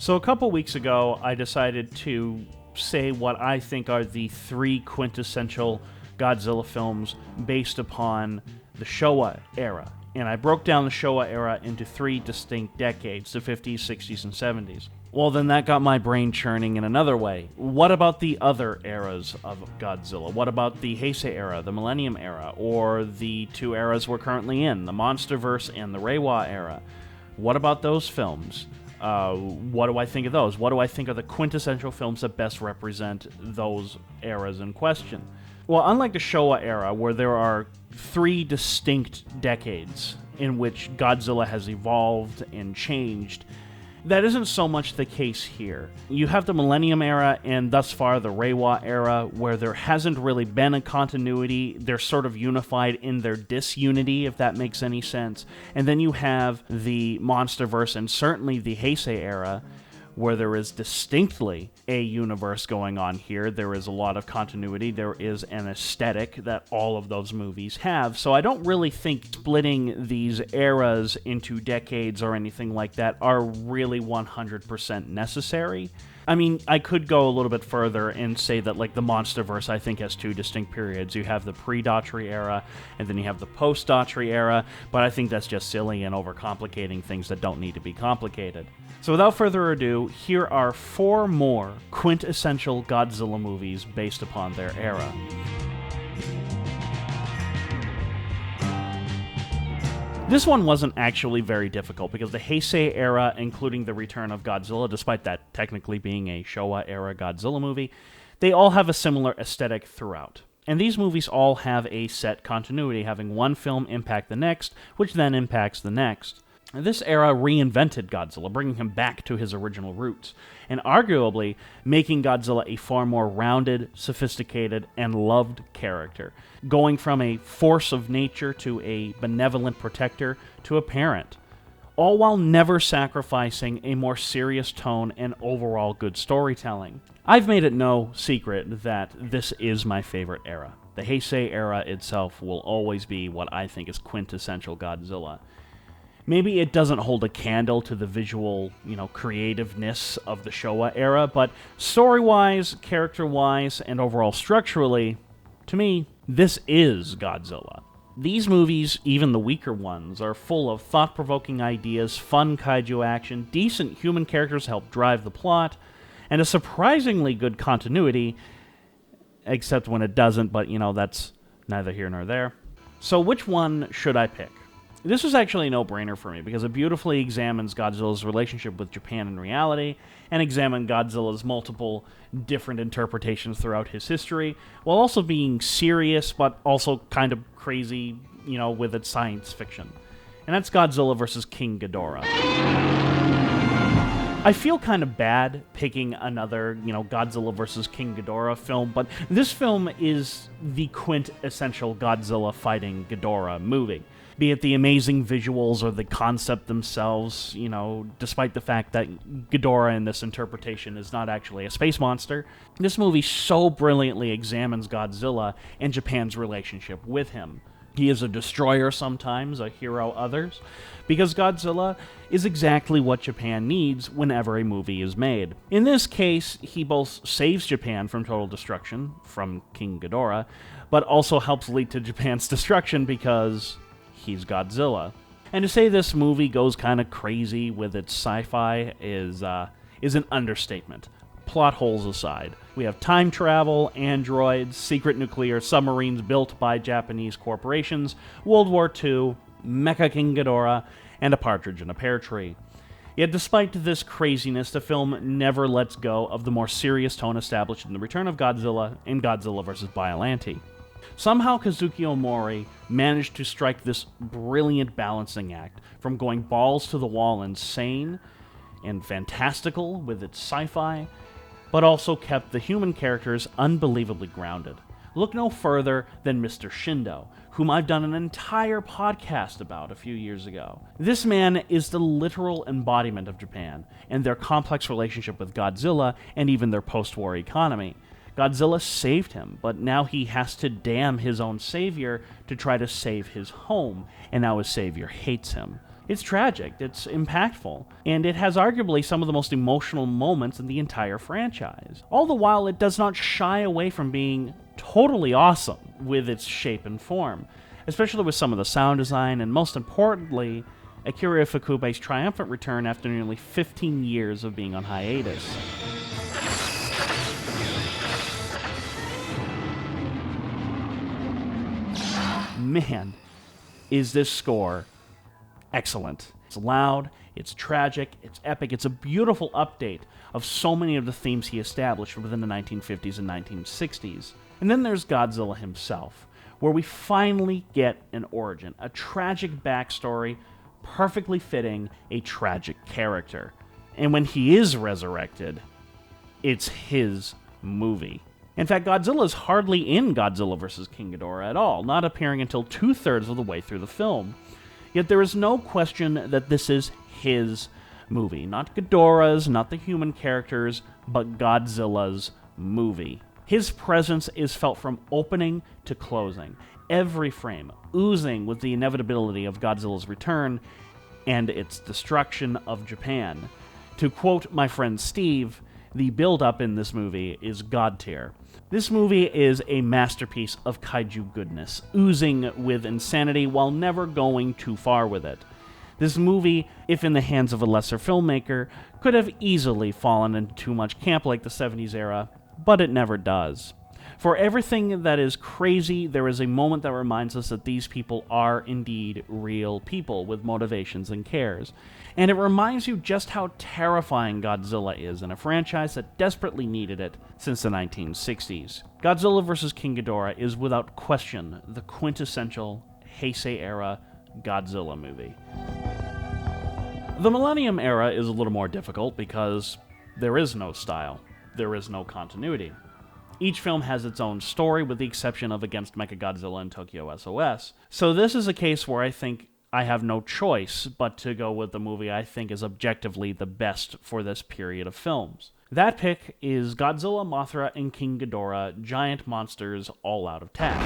So a couple weeks ago, I decided to say what I think are the three quintessential Godzilla films based upon the Showa Era. And I broke down the Showa Era into three distinct decades, the 50s, 60s, and 70s. Well, then that got my brain churning in another way. What about the other eras of Godzilla? What about the Heisei Era, the Millennium Era, or the two eras we're currently in, the Monsterverse and the Reiwa Era? What about those films? What do I think of those? What do I think are the quintessential films that best represent those eras in question? Well, unlike the Showa Era, where there are three distinct decades in which Godzilla has evolved and changed, that isn't so much the case here. You have the Millennium Era and thus far the Reiwa Era, where there hasn't really been a continuity. They're sort of unified in their disunity, if that makes any sense. And then you have the Monsterverse and certainly the Heisei Era, where there is distinctly a universe going on here. There is a lot of continuity. There is an aesthetic that all of those movies have. So I don't really think splitting these eras into decades or anything like that are really 100% necessary. I mean, I could go a little bit further and say that, like, the Monsterverse, I think, has two distinct periods. You have the pre-Daughtry era, and then you have the post-Daughtry era, but I think that's just silly and overcomplicating things that don't need to be complicated. So without further ado, here are four more quintessential Godzilla movies based upon their era. This one wasn't actually very difficult because the Heisei Era, including the return of Godzilla, despite that technically being a Showa Era Godzilla movie, they all have a similar aesthetic throughout. And these movies all have a set continuity, having one film impact the next, which then impacts the next. This era reinvented Godzilla, bringing him back to his original roots, and arguably making Godzilla a far more rounded, sophisticated, and loved character, going from a force of nature to a benevolent protector to a parent, all while never sacrificing a more serious tone and overall good storytelling. I've made it no secret that this is my favorite era. The Heisei Era itself will always be what I think is quintessential Godzilla. Maybe it doesn't hold a candle to the visual, creativeness of the Showa Era, but story-wise, character-wise, and overall structurally, to me, this is Godzilla. These movies, even the weaker ones, are full of thought-provoking ideas, fun kaiju action, decent human characters help drive the plot, and a surprisingly good continuity, except when it doesn't, but, that's neither here nor there. So which one should I pick? This was actually a no-brainer for me because it beautifully examines Godzilla's relationship with Japan in reality and examines Godzilla's multiple different interpretations throughout his history, while also being serious but also kind of crazy, with its science fiction. And that's Godzilla vs. King Ghidorah. I feel kind of bad picking another, Godzilla vs. King Ghidorah film, but this film is the quintessential Godzilla fighting Ghidorah movie. Be it the amazing visuals or the concept themselves, despite the fact that Ghidorah in this interpretation is not actually a space monster, this movie so brilliantly examines Godzilla and Japan's relationship with him. He is a destroyer sometimes, a hero others, because Godzilla is exactly what Japan needs whenever a movie is made. In this case, he both saves Japan from total destruction, from King Ghidorah, but also helps lead to Japan's destruction because he's Godzilla. And to say this movie goes kind of crazy with its sci-fi is an understatement. Plot holes aside. We have time travel, androids, secret nuclear submarines built by Japanese corporations, World War II, Mecha King Ghidorah, and a partridge in a pear tree. Yet despite this craziness, the film never lets go of the more serious tone established in The Return of Godzilla and Godzilla vs. Biollante. Somehow Kazuki Omori managed to strike this brilliant balancing act from going balls to the wall insane and fantastical with its sci-fi, but also kept the human characters unbelievably grounded. Look no further than Mr. Shindo, whom I've done an entire podcast about a few years ago. This man is the literal embodiment of Japan and their complex relationship with Godzilla and even their post-war economy. Godzilla saved him, but now he has to damn his own savior to try to save his home, and now his savior hates him. It's tragic, it's impactful, and it has arguably some of the most emotional moments in the entire franchise. All the while, it does not shy away from being totally awesome with its shape and form, especially with some of the sound design, and most importantly, Akira Ifukube's triumphant return after nearly 15 years of being on hiatus. Man, is this score excellent. It's loud, it's tragic, it's epic, it's a beautiful update of so many of the themes he established within the 1950s and 1960s. And then there's Godzilla himself, where we finally get an origin, a tragic backstory, perfectly fitting a tragic character. And when he is resurrected, it's his movie. In fact, Godzilla is hardly in Godzilla vs. King Ghidorah at all, not appearing until 2/3 of the way through the film. Yet there is no question that this is his movie. Not Ghidorah's, not the human characters, but Godzilla's movie. His presence is felt from opening to closing, every frame oozing with the inevitability of Godzilla's return and its destruction of Japan. To quote my friend Steve, the build-up in this movie is god tier. This movie is a masterpiece of kaiju goodness, oozing with insanity while never going too far with it. This movie, if in the hands of a lesser filmmaker, could have easily fallen into too much camp like the 70s era, but it never does. For everything that is crazy, there is a moment that reminds us that these people are indeed real people with motivations and cares. And it reminds you just how terrifying Godzilla is in a franchise that desperately needed it since the 1960s. Godzilla vs. King Ghidorah is without question the quintessential Heisei Era Godzilla movie. The Millennium Era is a little more difficult because there is no style, there is no continuity. Each film has its own story, with the exception of Against Mechagodzilla and Tokyo SOS. So this is a case where I think I have no choice but to go with the movie I think is objectively the best for this period of films. That pick is Godzilla, Mothra, and King Ghidorah, Giant Monsters All Out of Tap.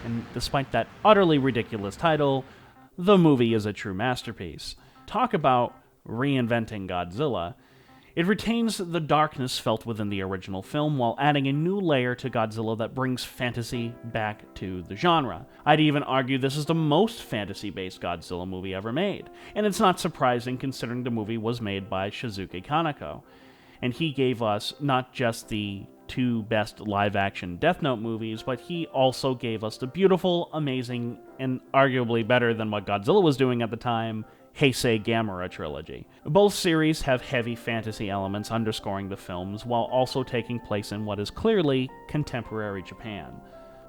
And despite that utterly ridiculous title, the movie is a true masterpiece. Talk about reinventing Godzilla. It retains the darkness felt within the original film while adding a new layer to Godzilla that brings fantasy back to the genre. I'd even argue this is the most fantasy-based Godzilla movie ever made, and it's not surprising considering the movie was made by Shizuke Kaneko. And he gave us not just the two best live-action Death Note movies, but he also gave us the beautiful, amazing, and arguably better than what Godzilla was doing at the time, Heisei Gamera trilogy. Both series have heavy fantasy elements underscoring the films, while also taking place in what is clearly contemporary Japan.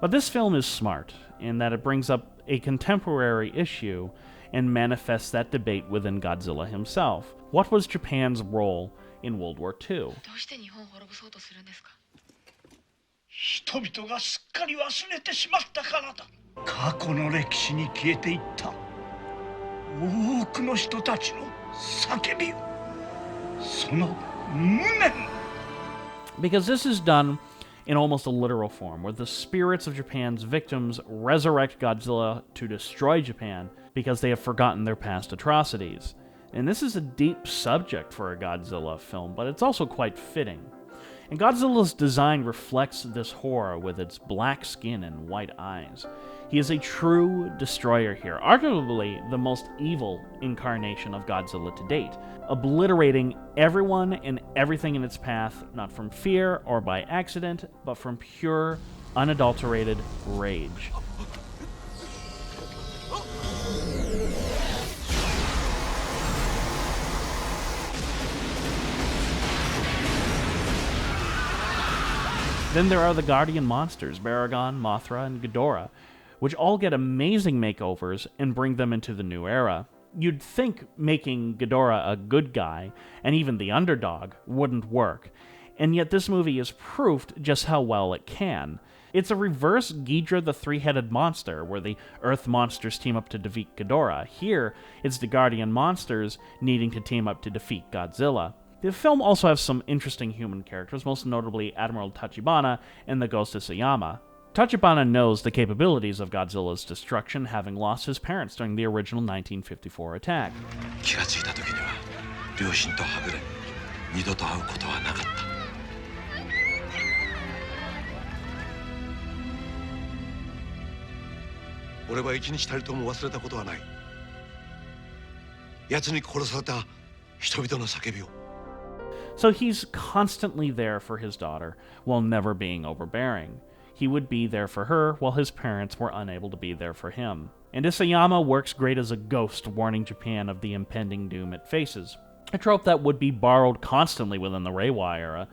But this film is smart, in that it brings up a contemporary issue and manifests that debate within Godzilla himself. What was Japan's role in World War II? 人々がすっかり忘れてしまったからだ。過去の歴史に消えていった多くの人たちの叫び、その無念。Because this is done in almost a literal form, where the spirits of Japan's victims resurrect Godzilla to destroy Japan because they have forgotten their past atrocities. And this is a deep subject for a Godzilla film, but it's also quite fitting. And Godzilla's design reflects this horror with its black skin and white eyes. He is a true destroyer here, arguably the most evil incarnation of Godzilla to date, obliterating everyone and everything in its path, not from fear or by accident, but from pure, unadulterated rage. Then there are the guardian monsters, Baragon, Mothra, and Ghidorah, which all get amazing makeovers and bring them into the new era. You'd think making Ghidorah a good guy, and even the underdog, wouldn't work, and yet this movie is proof just how well it can. It's a reverse Ghidorah the three-headed monster, where the Earth monsters team up to defeat Ghidorah. Here, it's the guardian monsters needing to team up to defeat Godzilla. The film also has some interesting human characters, most notably Admiral Tachibana and the Ghost Isayama. Tachibana knows the capabilities of Godzilla's destruction, having lost his parents during the original 1954 attack. 気がついた時には両親とはぐれ二度と会うことはなかった。俺は一日たりとも忘れたことはない。奴に殺された人々の叫びを。So he's constantly there for his daughter, while never being overbearing. He would be there for her, while his parents were unable to be there for him. And Isayama works great as a ghost, warning Japan of the impending doom it faces. A trope that would be borrowed constantly within the Reiwa era,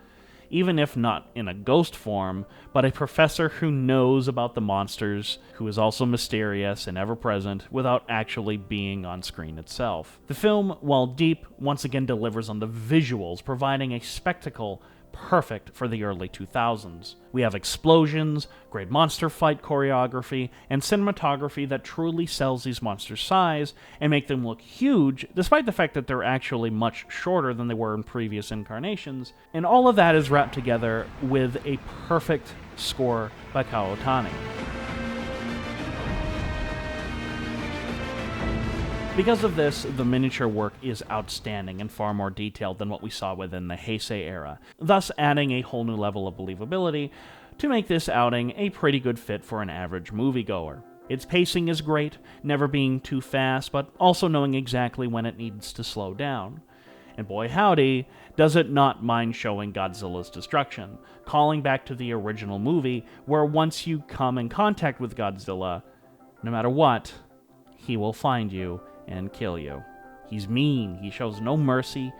even if not in a ghost form, but a professor who knows about the monsters, who is also mysterious and ever-present, without actually being on screen itself. The film, while deep, once again delivers on the visuals, providing a spectacle perfect for the early 2000s. We have explosions, great monster fight choreography, and cinematography that truly sells these monsters' size and make them look huge, despite the fact that they're actually much shorter than they were in previous incarnations, and all of that is wrapped together with a perfect score by Kawatani. Because of this, the miniature work is outstanding and far more detailed than what we saw within the Heisei era, thus adding a whole new level of believability to make this outing a pretty good fit for an average moviegoer. Its pacing is great, never being too fast, but also knowing exactly when it needs to slow down. And boy howdy, does it not mind showing Godzilla's destruction, calling back to the original movie, where once you come in contact with Godzilla, no matter what, he will find you and kill you. He's mean, he shows no mercy,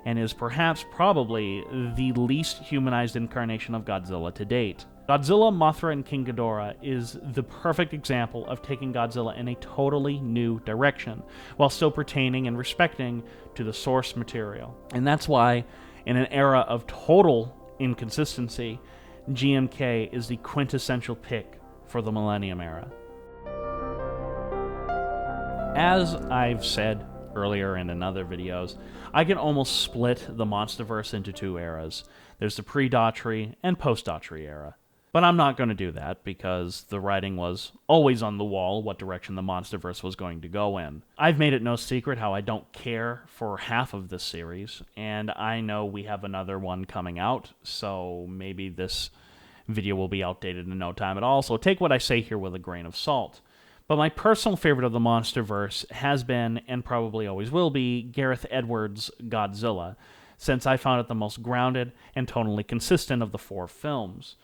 and is probably the least humanized incarnation of Godzilla to date. Godzilla, Mothra, and King Ghidorah is the perfect example of taking Godzilla in a totally new direction, while still pertaining and respecting to the source material. And that's why, in an era of total inconsistency, GMK is the quintessential pick for the Millennium Era. As I've said earlier and in other videos, I can almost split the Monsterverse into two eras. There's the pre-Daughtry and post-Daughtry era. But I'm not going to do that because the writing was always on the wall what direction the Monsterverse was going to go in. I've made it no secret how I don't care for half of this series, and I know we have another one coming out, so maybe this video will be outdated in no time at all, so take what I say here with a grain of salt. But my personal favorite of the Monsterverse has been, and probably always will be, Gareth Edwards' Godzilla, since I found it the most grounded and tonally consistent of the four films.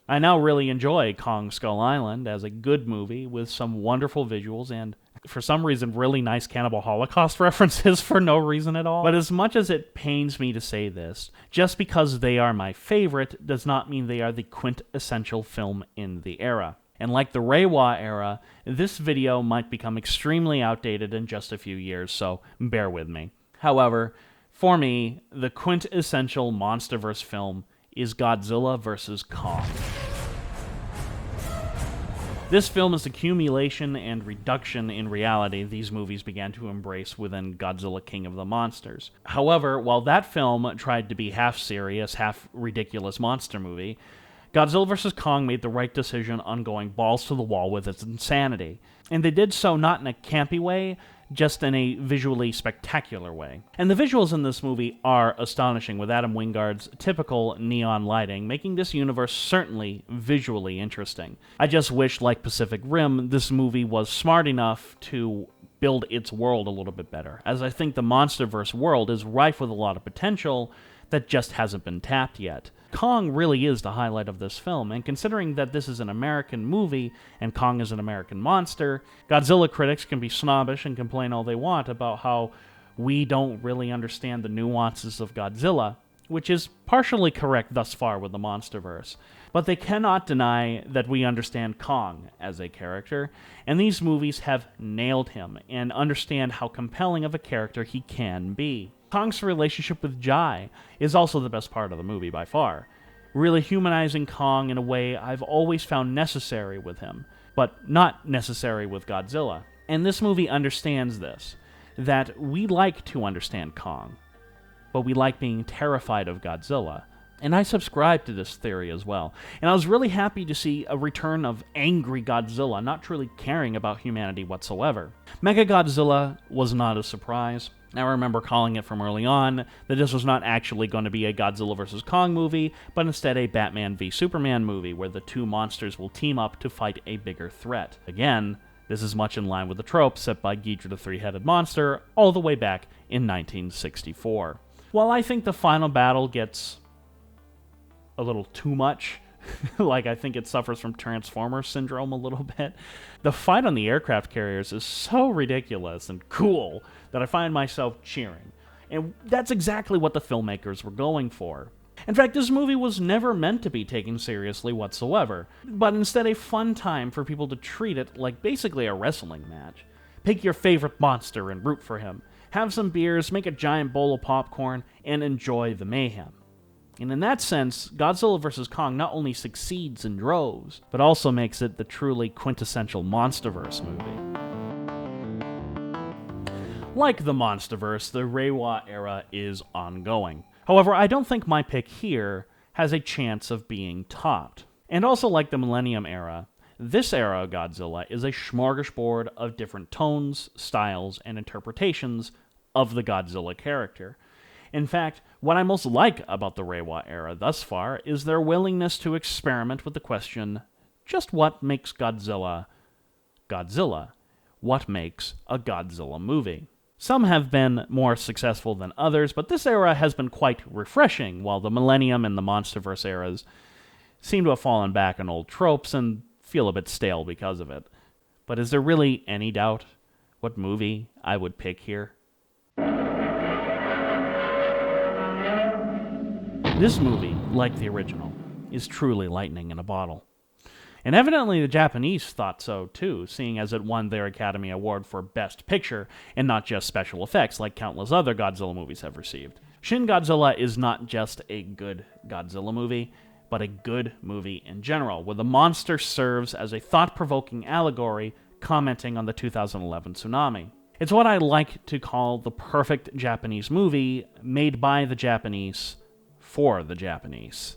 I now really enjoy Kong Skull Island as a good movie with some wonderful visuals and, for some reason, really nice Cannibal Holocaust references for no reason at all. But as much as it pains me to say this, just because they are my favorite does not mean they are the quintessential film in the era. And like the Reiwa era, this video might become extremely outdated in just a few years, so bear with me. However, for me, the quintessential Monsterverse film is Godzilla vs. Kong. This film is the accumulation and reduction in reality these movies began to embrace within Godzilla King of the Monsters. However, while that film tried to be half serious, half ridiculous monster movie, Godzilla vs. Kong made the right decision on going balls to the wall with its insanity. And they did so not in a campy way, just in a visually spectacular way. And the visuals in this movie are astonishing, with Adam Wingard's typical neon lighting, making this universe certainly visually interesting. I just wish, like Pacific Rim, this movie was smart enough to build its world a little bit better, as I think the Monsterverse world is rife with a lot of potential that just hasn't been tapped yet. Kong really is the highlight of this film, and considering that this is an American movie and Kong is an American monster, Godzilla critics can be snobbish and complain all they want about how we don't really understand the nuances of Godzilla, which is partially correct thus far with the Monsterverse. But they cannot deny that we understand Kong as a character, and these movies have nailed him and understand how compelling of a character he can be. Kong's relationship with Jai is also the best part of the movie by far, really humanizing Kong in a way I've always found necessary with him, but not necessary with Godzilla. And this movie understands this, that we like to understand Kong, but we like being terrified of Godzilla. And I subscribe to this theory as well. And I was really happy to see a return of angry Godzilla, not truly caring about humanity whatsoever. Mechagodzilla was not a surprise. I remember calling it from early on that this was not actually going to be a Godzilla vs. Kong movie, but instead a Batman v Superman movie where the two monsters will team up to fight a bigger threat. Again, this is much in line with the trope set by Ghidorah the Three-Headed Monster all the way back in 1964. While I think the final battle gets a little too much, like I think it suffers from Transformer syndrome a little bit, the fight on the aircraft carriers is so ridiculous and cool that I find myself cheering. And that's exactly what the filmmakers were going for. In fact, this movie was never meant to be taken seriously whatsoever, but instead a fun time for people to treat it like basically a wrestling match. Pick your favorite monster and root for him. Have some beers, make a giant bowl of popcorn, and enjoy the mayhem. And in that sense, Godzilla vs. Kong not only succeeds in droves, but also makes it the truly quintessential Monsterverse movie. Like the Monsterverse, the Reiwa Era is ongoing. However, I don't think my pick here has a chance of being topped. And also like the Millennium Era, this era of Godzilla is a smorgasbord of different tones, styles, and interpretations of the Godzilla character. In fact, what I most like about the Reiwa Era thus far is their willingness to experiment with the question, just what makes Godzilla Godzilla? What makes a Godzilla movie? Some have been more successful than others, but this era has been quite refreshing, while the Millennium and the Monsterverse eras seem to have fallen back on old tropes and feel a bit stale because of it. But is there really any doubt what movie I would pick here? This movie, like the original, is truly lightning in a bottle. And evidently the Japanese thought so too, seeing as it won their Academy Award for Best Picture, and not just special effects like countless other Godzilla movies have received. Shin Godzilla is not just a good Godzilla movie, but a good movie in general, where the monster serves as a thought-provoking allegory commenting on the 2011 tsunami. It's what I like to call the perfect Japanese movie, made by the Japanese, for the Japanese.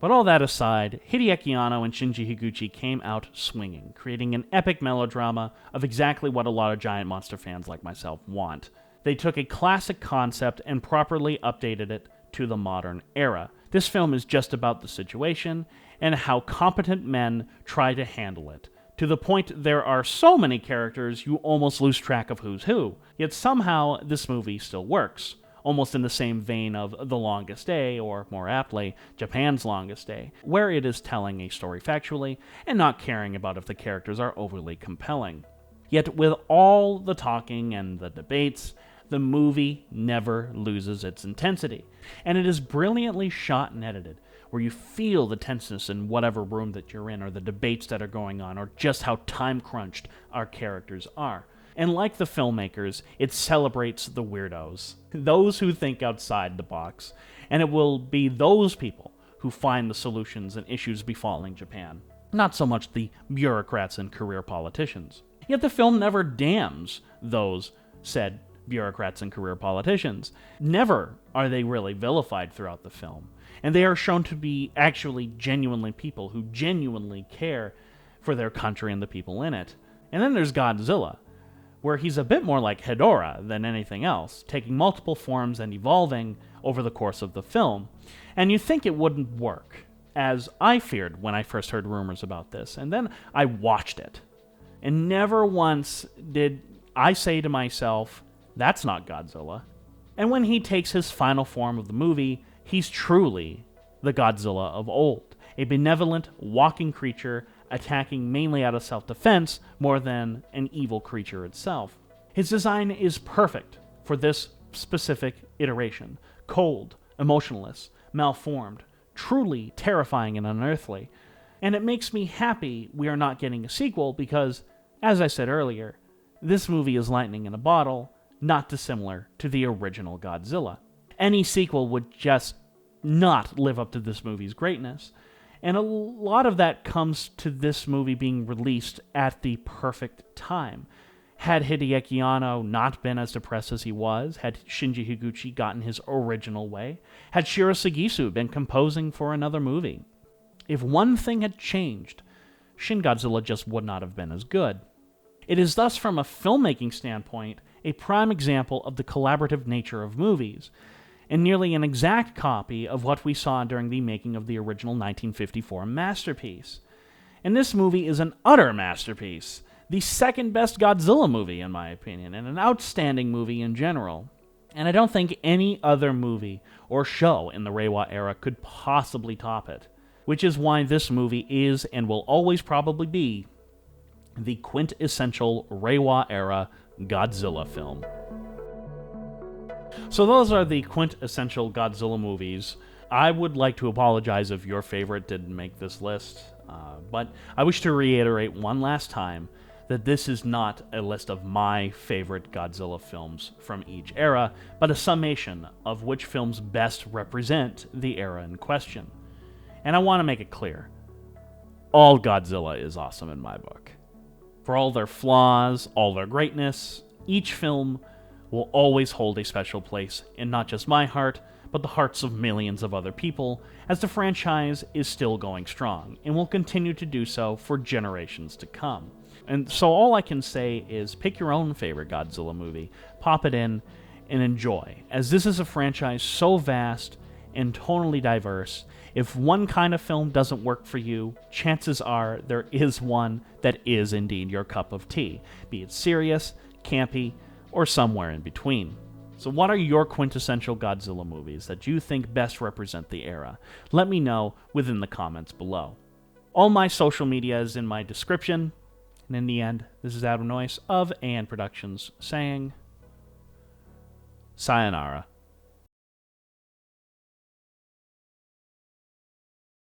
But all that aside, Hideaki Anno and Shinji Higuchi came out swinging, creating an epic melodrama of exactly what a lot of giant monster fans like myself want. They took a classic concept and properly updated it to the modern era. This film is just about the situation and how competent men try to handle it, to the point there are so many characters you almost lose track of who's who. Yet somehow this movie still works. Almost in the same vein of The Longest Day, or more aptly, Japan's Longest Day, where it is telling a story factually and not caring about if the characters are overly compelling. Yet with all the talking and the debates, the movie never loses its intensity, and it is brilliantly shot and edited, where you feel the tenseness in whatever room that you're in, or the debates that are going on, or just how time-crunched our characters are. And like the filmmakers, it celebrates the weirdos, those who think outside the box, and it will be those people who find the solutions and issues befalling Japan, not so much the bureaucrats and career politicians. Yet the film never damns those said bureaucrats and career politicians. Never are they really vilified throughout the film, and they are shown to be actually genuinely people who genuinely care for their country and the people in it. And then there's Godzilla, where he's a bit more like Ghidorah than anything else, taking multiple forms and evolving over the course of the film. And you think it wouldn't work, as I feared when I first heard rumors about this, and then I watched it. And never once did I say to myself, that's not Godzilla. And when he takes his final form of the movie, he's truly the Godzilla of old, a benevolent, walking creature attacking mainly out of self-defense more than an evil creature itself. His design is perfect for this specific iteration. Cold, emotionless, malformed, truly terrifying and unearthly. And it makes me happy we are not getting a sequel because, as I said earlier, this movie is lightning in a bottle, not dissimilar to the original Godzilla. Any sequel would just not live up to this movie's greatness. And a lot of that comes to this movie being released at the perfect time. Had Hideaki Anno not been as depressed as he was, had Shinji Higuchi gotten his original way, had Shiro Sagisu been composing for another movie, if one thing had changed, Shin Godzilla just would not have been as good. It is thus, from a filmmaking standpoint, a prime example of the collaborative nature of movies, and nearly an exact copy of what we saw during the making of the original 1954 masterpiece. And this movie is an utter masterpiece, the second best Godzilla movie in my opinion, and an outstanding movie in general. And I don't think any other movie or show in the Reiwa era could possibly top it, which is why this movie is and will always probably be the quintessential Reiwa era Godzilla film. So those are the quintessential Godzilla movies. I would like to apologize if your favorite didn't make this list, but I wish to reiterate one last time that this is not a list of my favorite Godzilla films from each era, but a summation of which films best represent the era in question. And I want to make it clear, all Godzilla is awesome in my book. For all their flaws, all their greatness, each film will always hold a special place in not just my heart, but the hearts of millions of other people, as the franchise is still going strong, and will continue to do so for generations to come. And so all I can say is pick your own favorite Godzilla movie, pop it in, and enjoy, as this is a franchise so vast and tonally diverse. If one kind of film doesn't work for you, chances are there is one that is indeed your cup of tea, be it serious, campy, or somewhere in between. So what are your quintessential Godzilla movies that you think best represent the era? Let me know within the comments below. All my social media is in my description. And in the end, this is Adam Noyce of AN Productions saying, sayonara.